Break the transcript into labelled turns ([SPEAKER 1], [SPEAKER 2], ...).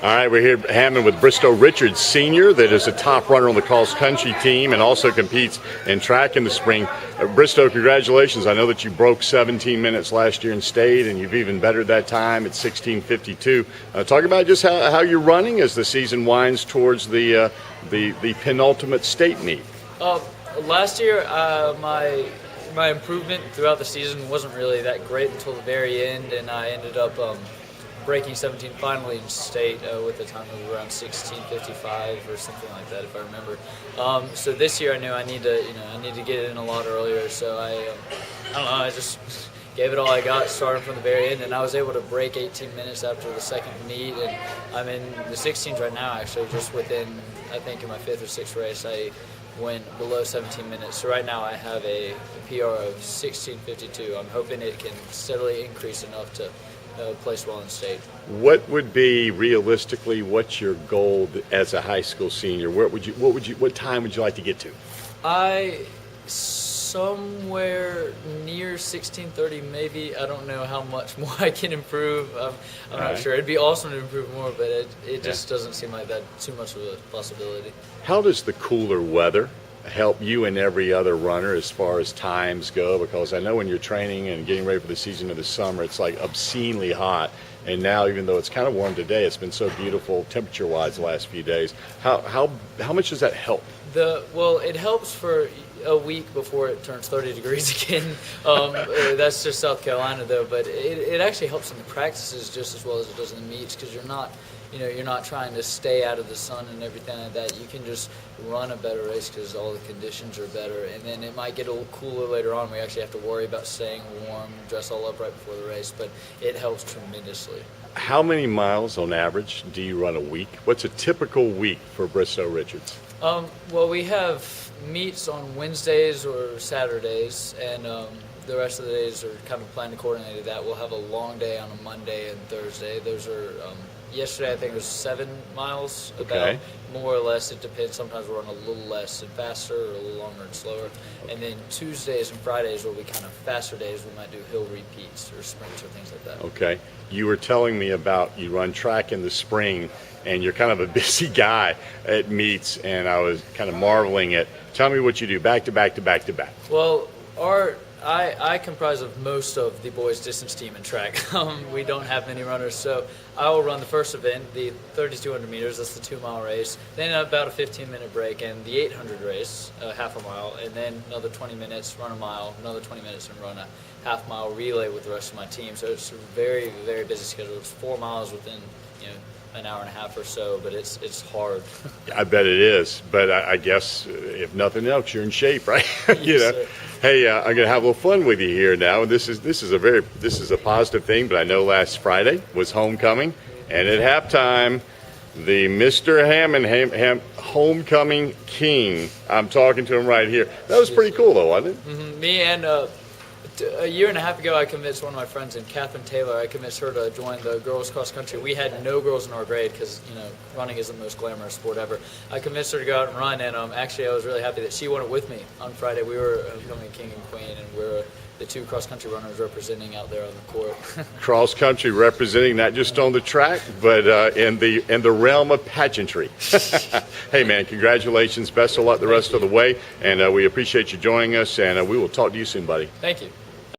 [SPEAKER 1] All right, we're here at Hammond with Bristow Richards Sr., that is a top runner on the cross-country team and also competes in track in the spring. Bristow, congratulations. I know that you broke 17 minutes last year in state, and you've even bettered that time at 16:52. Talk about just how you're running as the season winds towards the penultimate state meet.
[SPEAKER 2] Last year, my improvement throughout the season wasn't really that great until the very end, and I ended up breaking 17 finally in state with a time of around 16:55 or something like that, if I remember. So this year I knew I need to get it in a lot earlier. So I don't know, I just gave it all I got, starting from the very end, and I was able to break 18 minutes after the second meet, and I'm in the 16s right now. Actually, just within, I think in my 5th or 6th race, I went below 17 minutes. So right now I have a PR of 16:52. I'm hoping it can steadily increase enough to place well in state.
[SPEAKER 1] What would be realistically, what's your goal as a high school senior? What time would you like to get to?
[SPEAKER 2] Somewhere near 16:30 maybe. I don't know how much more I can improve. I'm not sure. It'd be awesome to improve more, but it just doesn't seem like that too much of a possibility.
[SPEAKER 1] How does the cooler weather help you and every other runner as far as times go? Because I know when you're training and getting ready for the season of the summer, it's like obscenely hot. And now, even though it's kind of warm today, it's been so beautiful temperature-wise the last few days. How much does that help?
[SPEAKER 2] Well, it helps for a week before it turns 30 degrees again. That's just South Carolina, though. But it actually helps in the practices just as well as it does in the meets, because you're not trying to stay out of the sun and everything like that. You can just run a better race because all the conditions are better. And then it might get a little cooler later on. We actually have to worry about staying warm, dress all up right before the race. But it helps tremendously. How
[SPEAKER 1] many miles on average do you run a week? What's a typical week for Bristow Richards?
[SPEAKER 2] Well, we have meets on Wednesdays or Saturdays, and the rest of the days are kind of planned accordingly to that. We'll have a long day on a Monday and Thursday. Those are yesterday I think it was 7 miles, about, more or less. It depends. Sometimes we'll run a little less and faster, or a little longer and slower. And then Tuesdays and Fridays will be kind of faster days. We might do hill repeats or sprints or things like that.
[SPEAKER 1] Okay. You were telling me about you run track in the spring, and you're kind of a busy guy at meets, and I was kind of marveling at. Tell me what you do back to back to back to back.
[SPEAKER 2] Well, I comprise of most of the boys' distance team in track. We don't have many runners, so I will run the first event, the 3,200 meters. That's the 2-mile race. Then about a 15-minute break, and the 800 race, half a mile, and then another 20 minutes, run a mile, another 20 minutes, and run a half-mile relay with the rest of my team. So it's a very, very busy schedule. It's 4 miles within an hour and a half or so, but it's hard.
[SPEAKER 1] I bet it is, but I guess if nothing else, you're in shape, right?
[SPEAKER 2] Yes, sir.
[SPEAKER 1] Hey, I'm going to have a little fun with you here now, and this is a positive thing. But I know last Friday was homecoming, and at halftime, the Mr. Hammond homecoming king. I'm talking to him right here. That was pretty cool, though, wasn't it?
[SPEAKER 2] Mm-hmm. Me and a year and a half ago, I convinced one of my friends, Catherine Taylor, I convinced her to join the girls cross country. We had no girls in our grade because, running is the most glamorous sport ever. I convinced her to go out and run, and actually I was really happy that she went with me on Friday. We were becoming king and queen, and we're the 2 cross-country runners representing out there on the court.
[SPEAKER 1] Cross-country representing not just on the track, but in the realm of pageantry. Hey, man, congratulations. Best of luck the rest of the way, and we appreciate you joining us, and we will talk to you soon, buddy.
[SPEAKER 2] Thank you.